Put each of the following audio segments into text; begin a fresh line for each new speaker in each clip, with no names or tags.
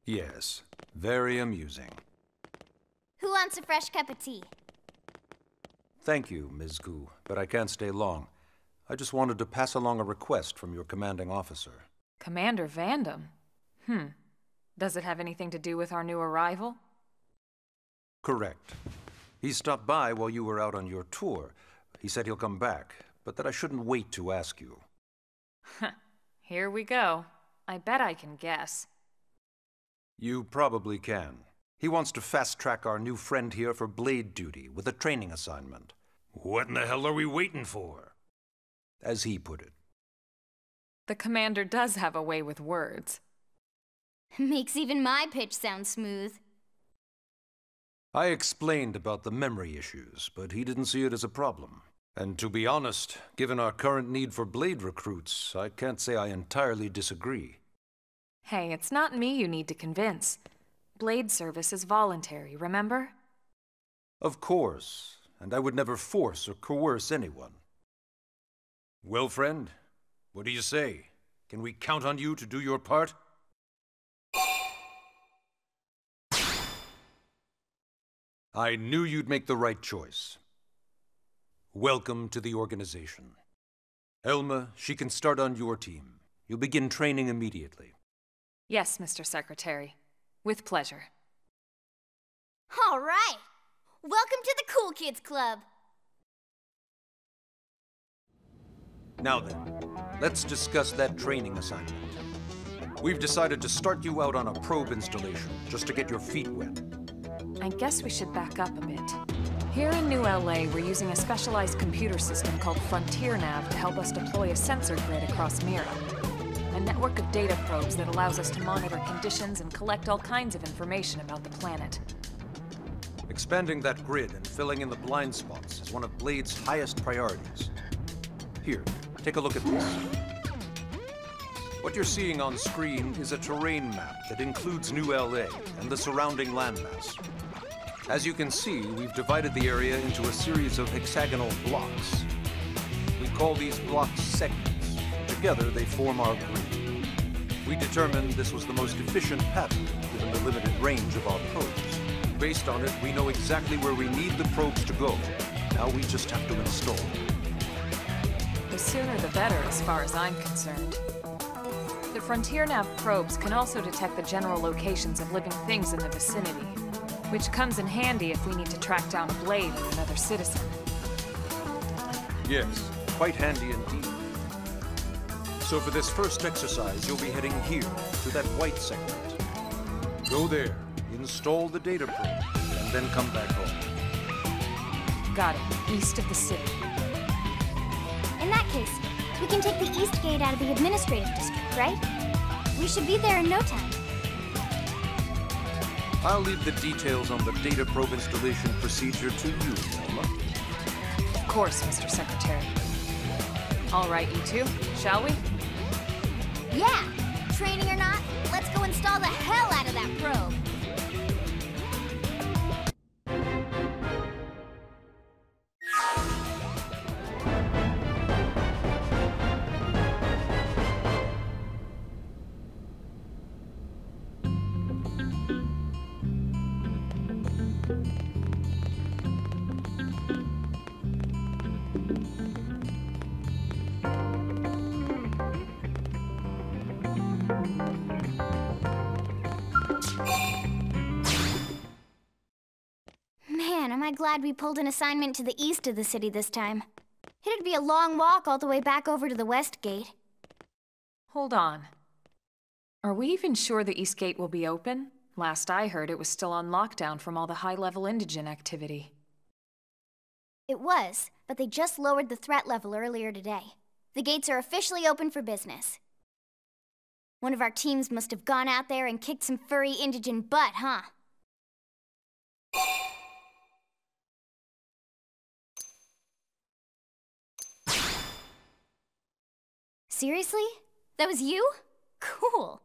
Yes, very amusing.
Who wants a fresh cup of tea?
Thank you, Ms. Gu, but I can't stay long. I just wanted to pass along a request from your commanding officer.
Commander Vandam? Does it have anything to do with our new arrival?
Correct. He stopped by while you were out on your tour. He said he'll come back, but that I shouldn't wait to ask you.
Here we go. I bet I can guess.
You probably can. He wants to fast-track our new friend here for blade duty with a training assignment. What in the hell are we waiting for? As he put it.
The commander does have a way with words.
Makes even my pitch sound smooth.
I explained about the memory issues, but he didn't see it as a problem. And to be honest, given our current need for blade recruits, I can't say I entirely disagree.
Hey, it's not me you need to convince. Blade service is voluntary, remember?
Of course, and I would never force or coerce anyone. Well, friend, what do you say? Can we count on you to do your part? I knew you'd make the right choice. Welcome to the organization. Elma, she can start on your team. You'll begin training immediately.
Yes, Mr. Secretary. With pleasure.
All right! Welcome to the Cool Kids Club!
Now then, let's discuss that training assignment. We've decided to start you out on a probe installation, just to get your feet wet.
I guess we should back up a bit. Here in New LA, we're using a specialized computer system called Frontier Nav to help us deploy a sensor grid across Mira. A network of data probes that allows us to monitor conditions and collect all kinds of information about the planet.
Expanding that grid and filling in the blind spots is one of Blade's highest priorities. Here, take a look at this. What you're seeing on screen is a terrain map that includes New LA and the surrounding landmass. As you can see, we've divided the area into a series of hexagonal blocks. We call these blocks segments. Together, they form our grid. We determined this was the most efficient pattern, given the limited range of our probes. Based on it, we know exactly where we need the probes to go. Now we just have to install them.
The sooner the better, as far as I'm concerned. The Frontier Nav probes can also detect the general locations of living things in the vicinity, which comes in handy if we need to track down a blade or another citizen.
Yes, quite handy indeed. So for this first exercise, you'll be heading here, to that white segment. Go there, install the data probe, and then come back home.
Got it. East of the city.
In that case, we can take the East Gate out of the administrative district, right? We should be there in no time.
I'll leave the details on the data probe installation procedure to you, Elma.
Of course, Mr. Secretary. All right, you two, shall we?
Yeah! Training or not, let's go install the hell out of that probe! Man, am I glad we pulled an assignment to the east of the city this time. It'd be a long walk all the way back over to the West Gate.
Hold on. Are we even sure the East Gate will be open? Last I heard, it was still on lockdown from all the high-level indigent activity.
It was, but they just lowered the threat level earlier today. The gates are officially open for business. One of our teams must have gone out there and kicked some furry indigent butt, huh? Seriously? That was you? Cool.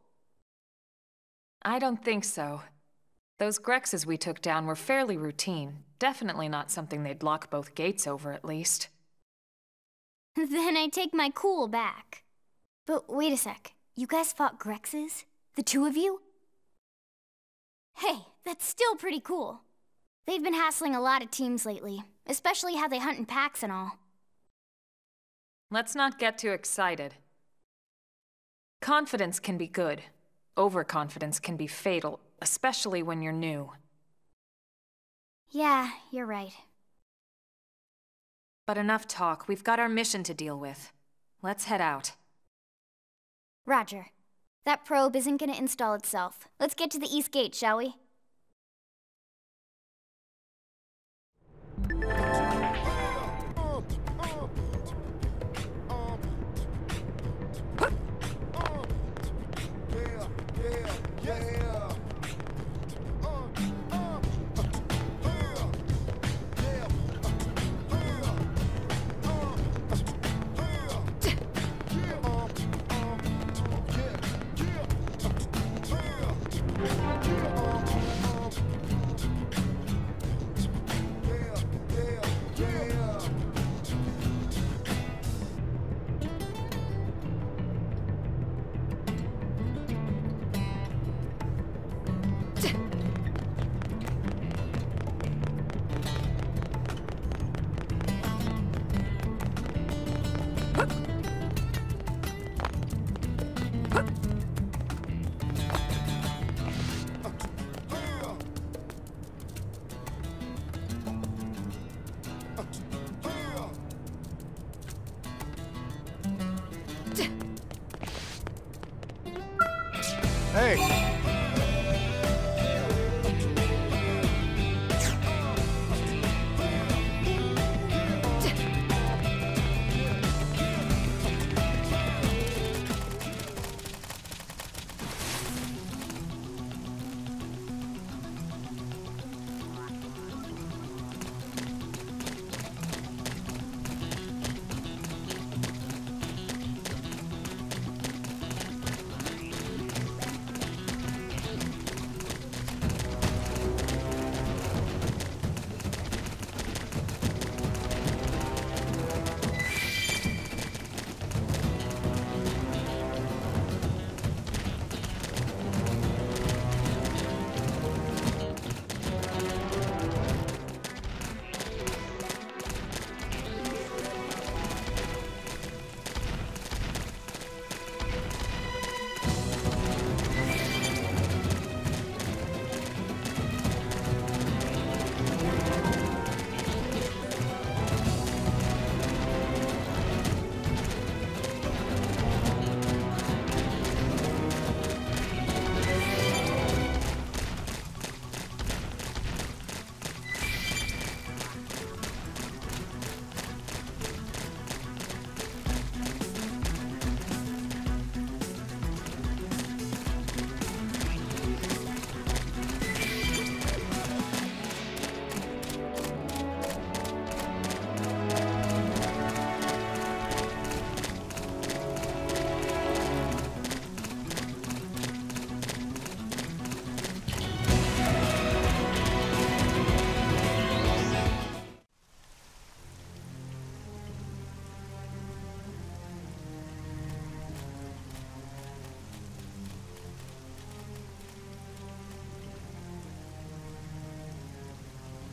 I don't think so. Those Grexes we took down were fairly routine. Definitely not something they'd lock both gates over, at least.
Then I take my cool back. But wait a sec. You guys fought Grexes? The two of you? Hey, that's still pretty cool. They've been hassling a lot of teams lately, especially how they hunt in packs and all.
Let's not get too excited. Confidence can be good. Overconfidence can be fatal, especially when you're new.
Yeah, you're right.
But enough talk. We've got our mission to deal with. Let's head out.
Roger. That probe isn't gonna install itself. Let's get to the East Gate, shall we?
Hey!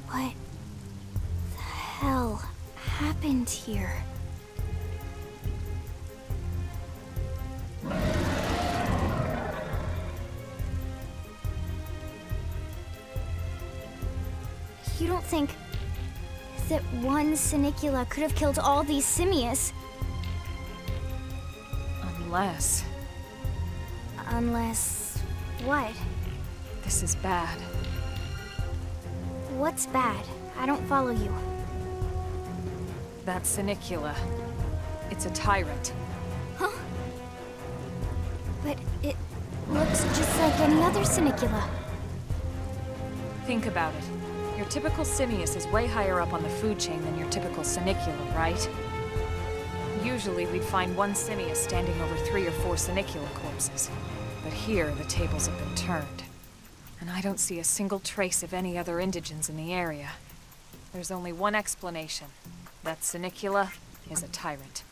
What the hell happened here? You don't think that one Senicula could have killed all these simius?
Unless...
Unless... what?
this is bad.
What's bad? I don't follow you.
That Senicula. It's a tyrant.
Huh? But it looks just like any other Senicula.
Think about it. Your typical simius is way higher up on the food chain than your typical Senicula, right? Usually we'd find one simius standing over 3 or 4 Senicula corpses. But here, the tables have been turned. And I don't see a single trace of any other indigents in the area. There's only one explanation. That Senicula is a tyrant.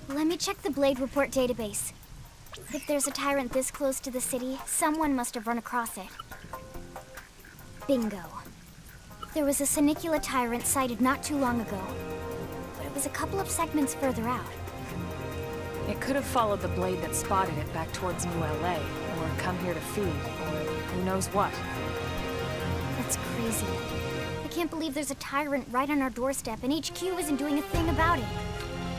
Let me check the Blade Report database. If there's a tyrant this close to the city, someone must have run across it. Bingo. There was a Senicula tyrant sighted not too long ago, but it was a couple of segments further out.
It could have followed the blade that spotted it back towards New LA, or come here to feed, or who knows what.
That's crazy. I can't believe there's a tyrant right on our doorstep and HQ isn't doing a thing about it.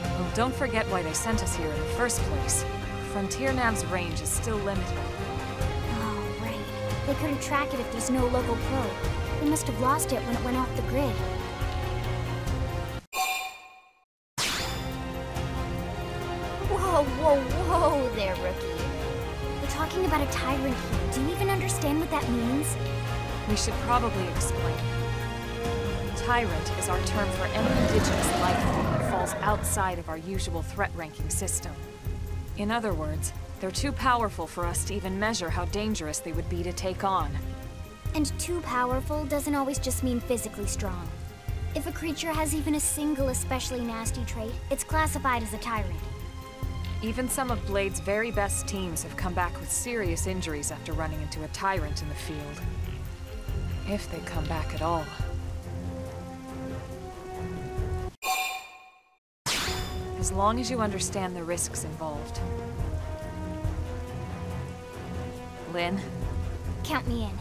Well, don't forget why they sent us here in the first place. Frontier Nav's range is still limited.
Oh, right. They couldn't track it if there's no local probe. They must have lost it when it went off the grid. Whoa, whoa, whoa there, rookie. We're talking about a tyrant here. Do you even understand what that means?
We should probably explain. Tyrant is our term for any indigenous life form that falls outside of our usual threat ranking system. In other words, they're too powerful for us to even measure how dangerous they would be to take on.
And too powerful doesn't always just mean physically strong. If a creature has even a single especially nasty trait, it's classified as a tyrant.
Even some of Blade's very best teams have come back with serious injuries after running into a tyrant in the field. If they come back at all. As long as you understand the risks involved. Lynn?
Count me in.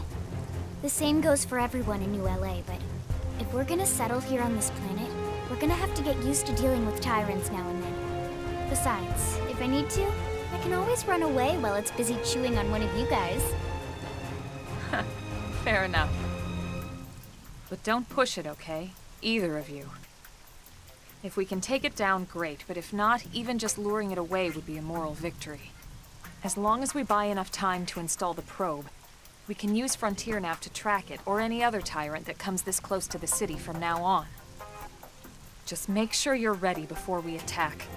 The same goes for everyone in New LA, but if we're gonna settle here on this planet, we're gonna have to get used to dealing with tyrants now and then. Besides, if I need to, I can always run away while it's busy chewing on one of you guys.
Fair enough. But don't push it, okay? Either of you. If we can take it down, great, but if not, even just luring it away would be a moral victory. As long as we buy enough time to install the probe, we can use Frontier Nav to track it, or any other tyrant that comes this close to the city from now on. Just make sure you're ready before we attack.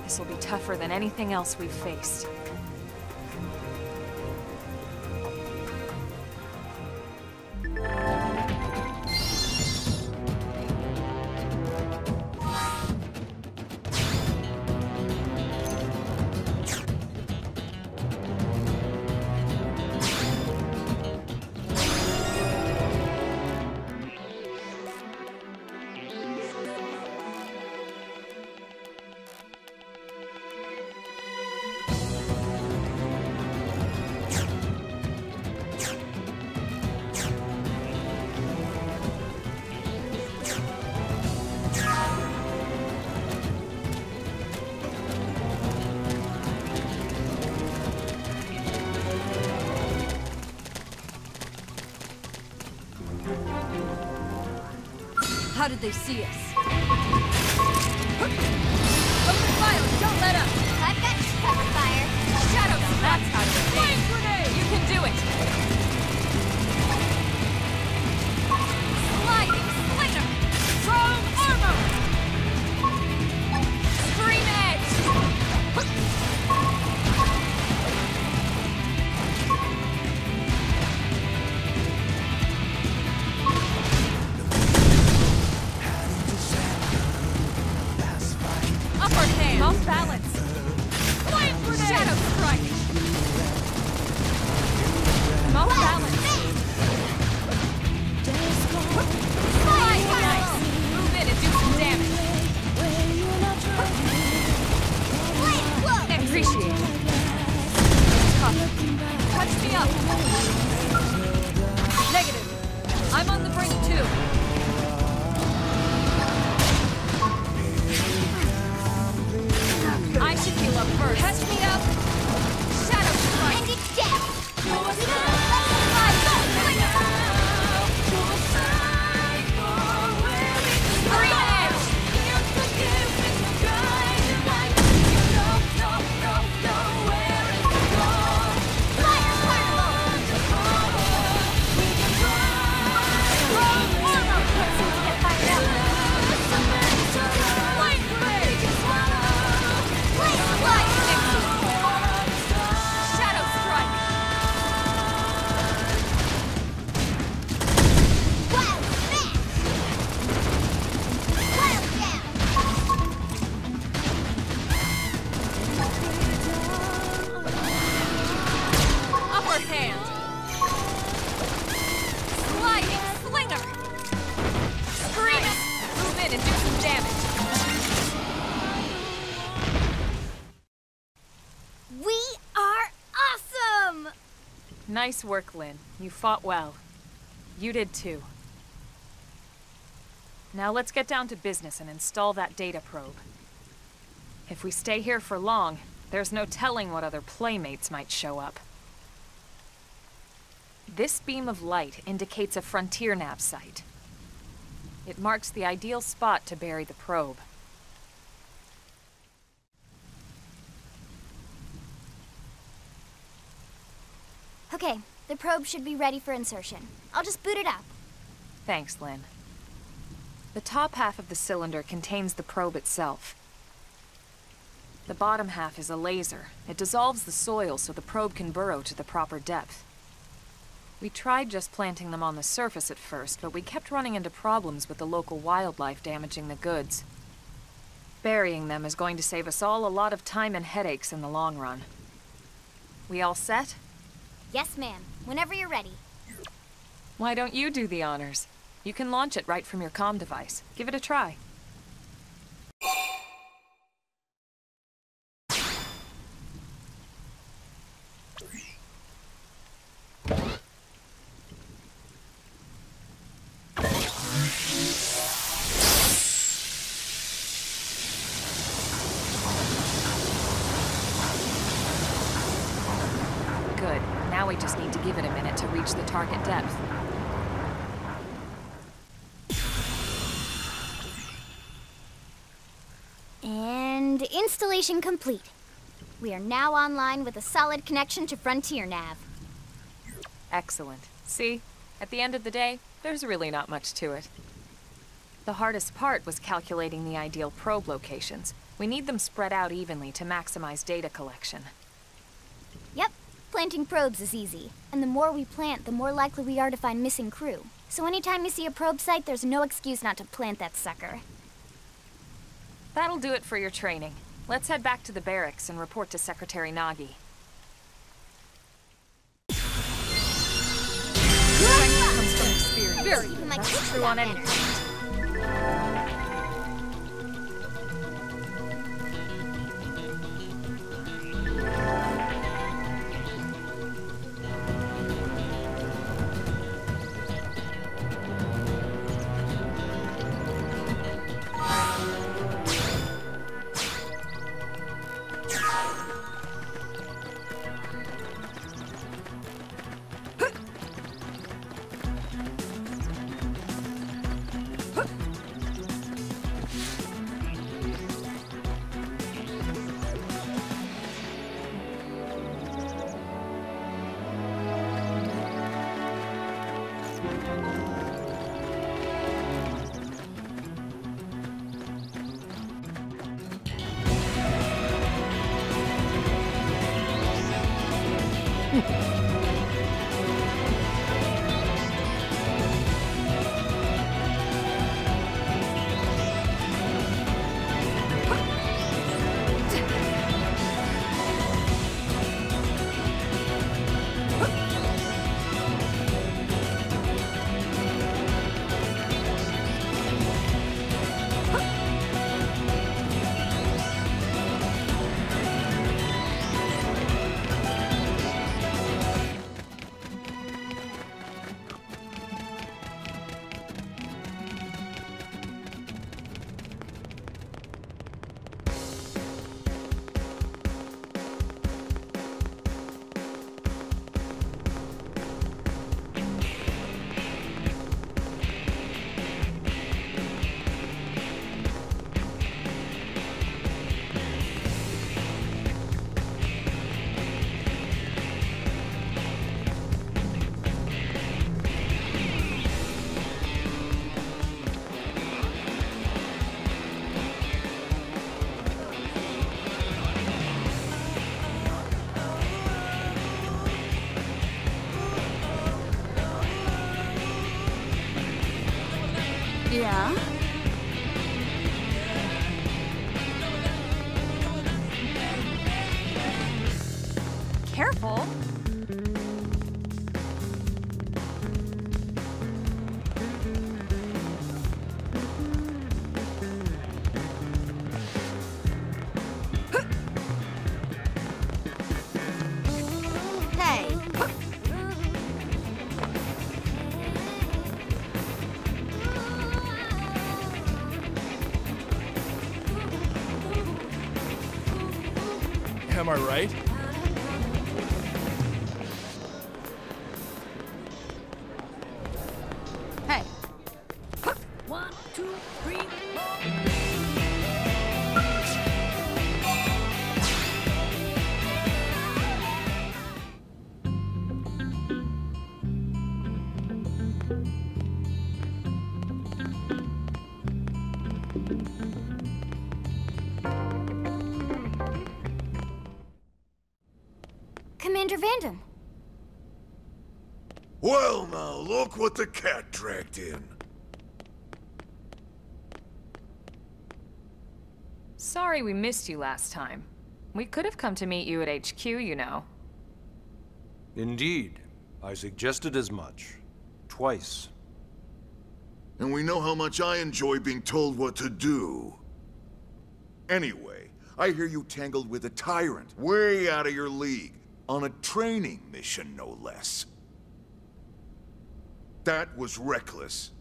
This will be tougher than anything else we've faced.
How did they see us? Open fire! Don't let up!
I've got cover fire.
Shadows! That's how to
Flame grenade! You can do it!
Sliding Slater! Strong armor! Scream edge! Upward hand! Off balance! Flame grenade! Shadow strike!
Nice work, Lynn. You fought well. You did too. Now let's get down to business and install that data probe. If we stay here for long, there's no telling what other playmates might show up. This beam of light indicates a frontier nav site. It marks the ideal spot to bury the probe.
Okay, the probe should be ready for insertion. I'll just boot it up.
Thanks, Lynn. The top half of the cylinder contains the probe itself. The bottom half is a laser. It dissolves the soil so the probe can burrow to the proper depth. We tried just planting them on the surface at first, but we kept running into problems with the local wildlife damaging the goods. Burying them is going to save us all a lot of time and headaches in the long run. We all set?
Yes, ma'am. Whenever you're ready.
Why don't you do the honors? You can launch it right from your comm device. Give it a try. Good. Now we just need to give it a minute to reach the target depth.
And installation complete. We are now online with a solid connection to Frontier Nav.
Excellent. See? At the end of the day, there's really not much to it. The hardest part was calculating the ideal probe locations. We need them spread out evenly to maximize data collection.
Yep, planting probes is easy. And the more we plant, the more likely we are to find missing crew. So anytime you see a probe site, there's no excuse not to plant that sucker.
That'll do it for your training. Let's head back to the barracks and report to Secretary Nagi. Strength comes from experience. That's true on any front.
Yeah? Careful. Hey.
Am I right?
Hey. 1, 2, 3, 4.
Commander Vandam.
Well now, look what the cat dragged in.
Sorry we missed you last time. We could have come to meet you at HQ, you know.
Indeed. I suggested as much. Twice.
And we know how much I enjoy being told what to do. Anyway, I hear you tangled with a tyrant, way out of your league, on a training mission, no less. That was reckless,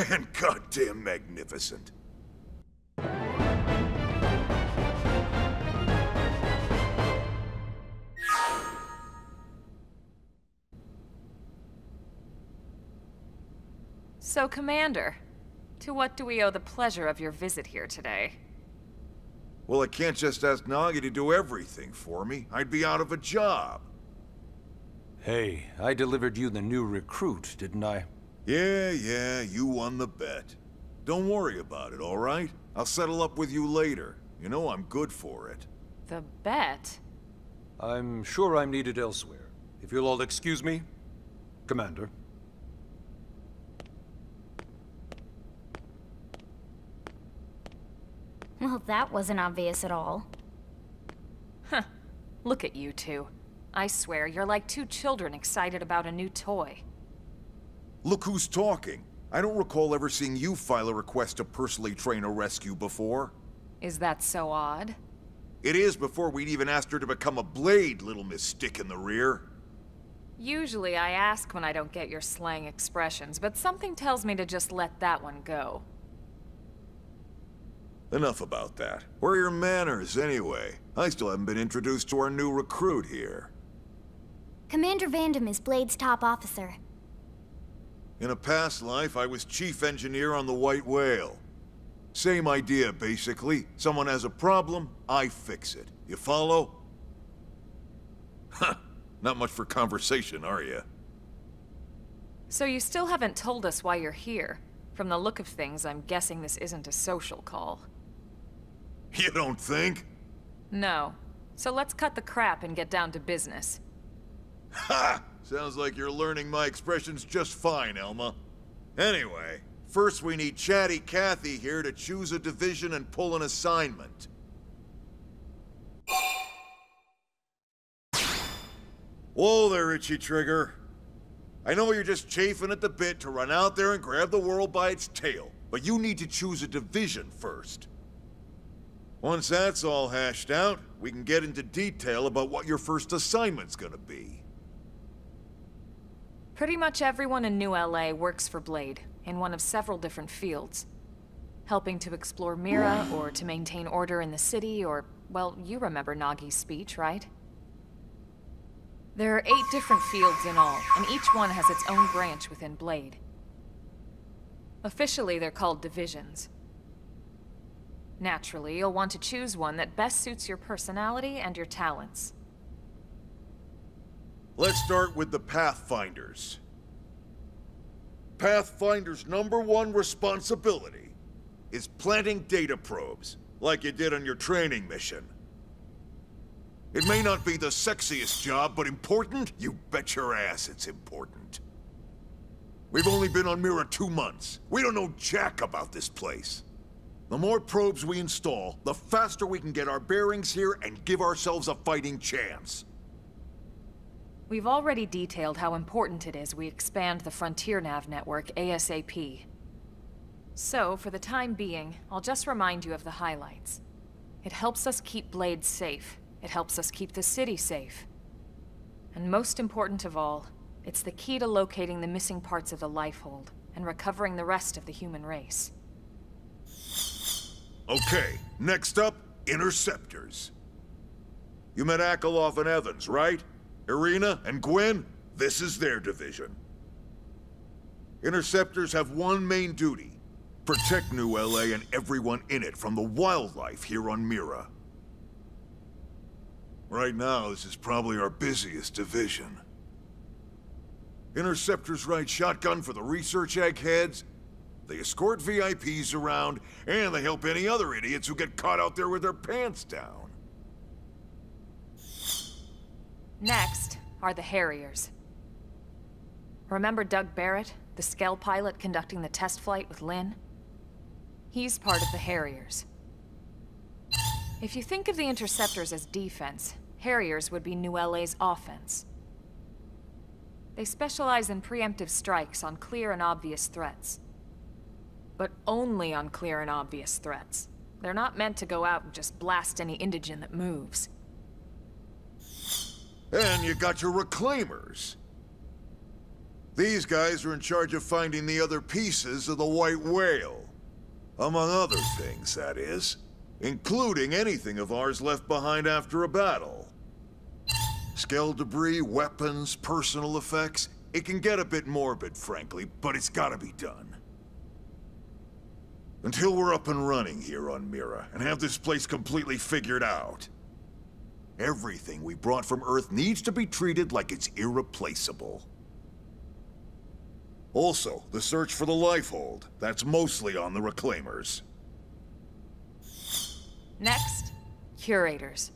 and goddamn magnificent.
So, Commander, to what do we owe the pleasure of your visit here today?
Well, I can't just ask Nagi to do everything for me. I'd be out of a job.
Hey, I delivered you the new recruit, didn't I?
Yeah, you won the bet. Don't worry about it, all right? I'll settle up with you later. You know I'm good for it.
The bet?
I'm sure I'm needed elsewhere. If you'll all excuse me, Commander.
Well, that wasn't obvious at all.
Huh. Look at you two. I swear, you're like two children excited about a new toy.
Look who's talking. I don't recall ever seeing you file a request to personally train a rescue before.
Is that so odd?
It is before we'd even asked her to become a blade, little Miss Stick in the Rear.
Usually I ask when I don't get your slang expressions, but something tells me to just let that one go.
Enough about that. Where are your manners, anyway? I still haven't been introduced to our new recruit here.
Commander Vandam is Blade's top officer.
In a past life, I was chief engineer on the White Whale. Same idea, basically. Someone has a problem, I fix it. You follow? Huh. Not much for conversation, are you?
So you still haven't told us why you're here. From the look of things, I'm guessing this isn't a social call.
You don't think?
No. So let's cut the crap and get down to business.
Ha! Sounds like you're learning my expressions just fine, Elma. Anyway, first we need Chatty Cathy here to choose a division and pull an assignment. Whoa there, Itchy Trigger. I know you're just chafing at the bit to run out there and grab the world by its tail, but you need to choose a division first. Once that's all hashed out, we can get into detail about what your first assignment's gonna be.
Pretty much everyone in New LA works for Blade, in one of several different fields. Helping to explore Mira, or to maintain order in the city, or, well, you remember Nagi's speech, right? There are 8 different fields in all, and each one has its own branch within Blade. Officially, they're called divisions. Naturally, you'll want to choose one that best suits your personality and your talents.
Let's start with the Pathfinders. Pathfinder's #1 responsibility is planting data probes, like you did on your training mission. It may not be the sexiest job, but important? You bet your ass it's important. We've only been on Mira 2 months. We don't know jack about this place. The more probes we install, the faster we can get our bearings here and give ourselves a fighting chance.
We've already detailed how important it is we expand the Frontier Nav network ASAP. So, for the time being, I'll just remind you of the highlights. It helps us keep Blade safe. It helps us keep the city safe. And most important of all, it's the key to locating the missing parts of the Lifehold and recovering the rest of the human race.
Okay, next up, Interceptors. You met Akeloff and Evans, right? Irina and Gwen? This is their division. Interceptors have one main duty. Protect New LA and everyone in it from the wildlife here on Mira. Right now, this is probably our busiest division. Interceptors ride shotgun for the research eggheads, they escort VIPs around, and they help any other idiots who get caught out there with their pants down.
Next are the Harriers. Remember Doug Barrett, the Skell pilot conducting the test flight with Lynn? He's part of the Harriers. If you think of the Interceptors as defense, Harriers would be New LA's offense. They specialize in preemptive strikes on clear and obvious threats. But only on clear and obvious threats. They're not meant to go out and just blast any indigen that moves.
And you got your Reclaimers. These guys are in charge of finding the other pieces of the White Whale. Among other things, that is. Including anything of ours left behind after a battle. Skell debris, weapons, personal effects. It can get a bit morbid, frankly, but it's gotta be done. Until we're up and running here on Mira, and have this place completely figured out. Everything we brought from Earth needs to be treated like it's irreplaceable. Also, the search for the Lifehold. That's mostly on the Reclaimers.
Next, Curators.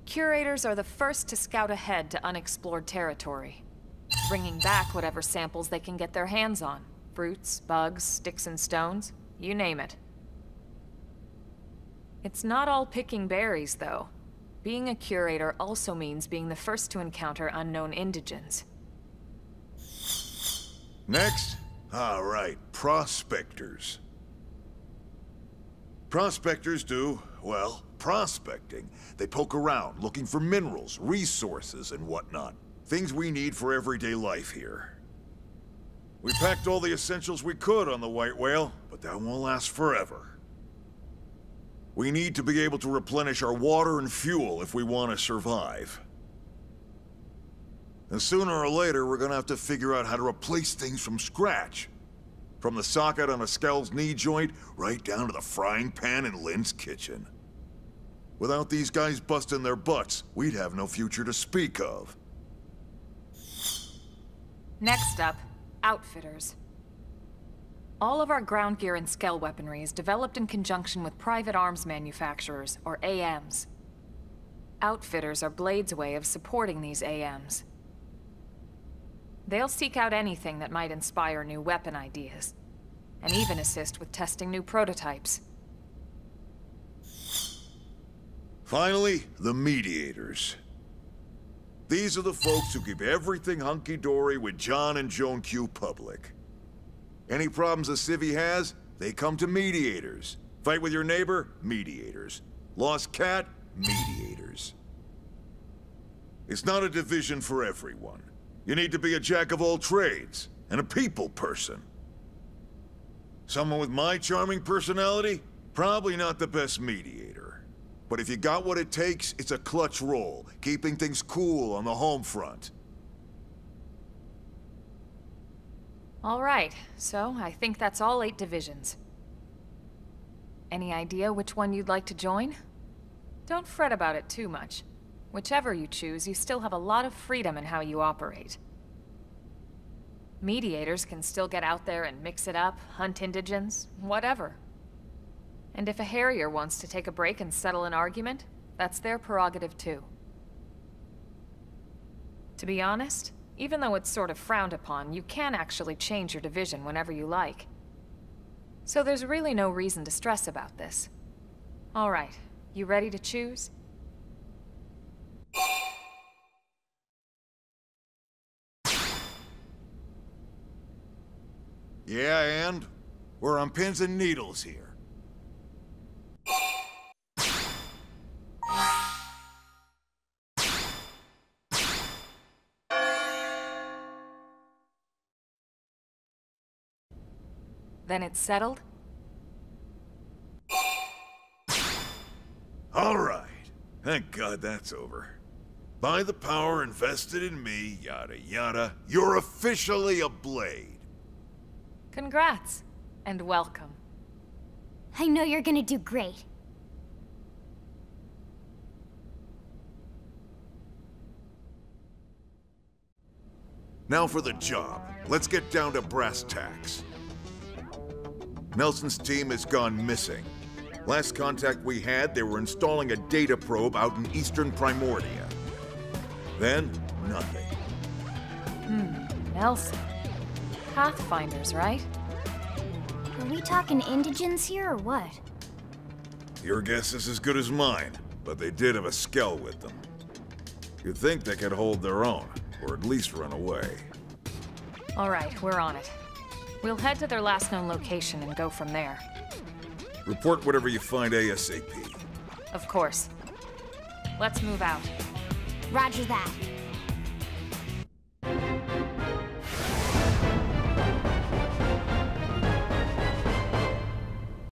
Curators are the first to scout ahead to unexplored territory, bringing back whatever samples they can get their hands on. Fruits, bugs, sticks and stones, you name it. It's not all picking berries, though. Being a curator also means being the first to encounter unknown indigens.
Next? All right, prospectors. Prospectors do, well, prospecting. They poke around, looking for minerals, resources, and whatnot. Things we need for everyday life here. We packed all the essentials we could on the White Whale, but that won't last forever. We need to be able to replenish our water and fuel if we want to survive. And sooner or later, we're gonna have to figure out how to replace things from scratch. From the socket on a Skell's knee joint, right down to the frying pan in Lynn's kitchen. Without these guys busting their butts, we'd have no future to speak of.
Next up, Outfitters. All of our ground gear and Skell weaponry is developed in conjunction with private arms manufacturers, or AMs. Outfitters are Blade's way of supporting these AMs. They'll seek out anything that might inspire new weapon ideas, and even assist with testing new prototypes.
Finally, the Mediators. These are the folks who keep everything hunky-dory with John and Joan Q public. Any problems a civvy has, they come to Mediators. Fight with your neighbor? Mediators. Lost cat? Mediators. It's not a division for everyone. You need to be a jack of all trades, and a people person. Someone with my charming personality? Probably not the best mediator. But if you got what it takes, it's a clutch role, keeping things cool on the home front.
All right, so I think that's all 8 divisions. Any idea which one you'd like to join? Don't fret about it too much. Whichever you choose, you still have a lot of freedom in how you operate. Mediators can still get out there and mix it up, hunt indigens, whatever. And if a Harrier wants to take a break and settle an argument, that's their prerogative too. To be honest, even though it's sort of frowned upon, you can actually change your division whenever you like. So there's really no reason to stress about this. All right, you ready to choose?
Yeah, and? We're on pins and needles here.
Then it's settled?
All right. Thank God that's over. By the power invested in me, yada yada, you're officially a Blade.
Congrats, and welcome.
I know you're gonna do great.
Now for the job. Let's get down to brass tacks. Nelson's team has gone missing. Last contact we had, they were installing a data probe out in eastern Primordia. Then, nothing.
Nelson. Pathfinders, right?
Are we talking indigents here or what?
Your guess is as good as mine, but they did have a skell with them. You'd think they could hold their own, or at least run away.
All right, we're on it. We'll head to their last known location and go from there.
Report whatever you find ASAP.
Of course. Let's move out.
Roger that.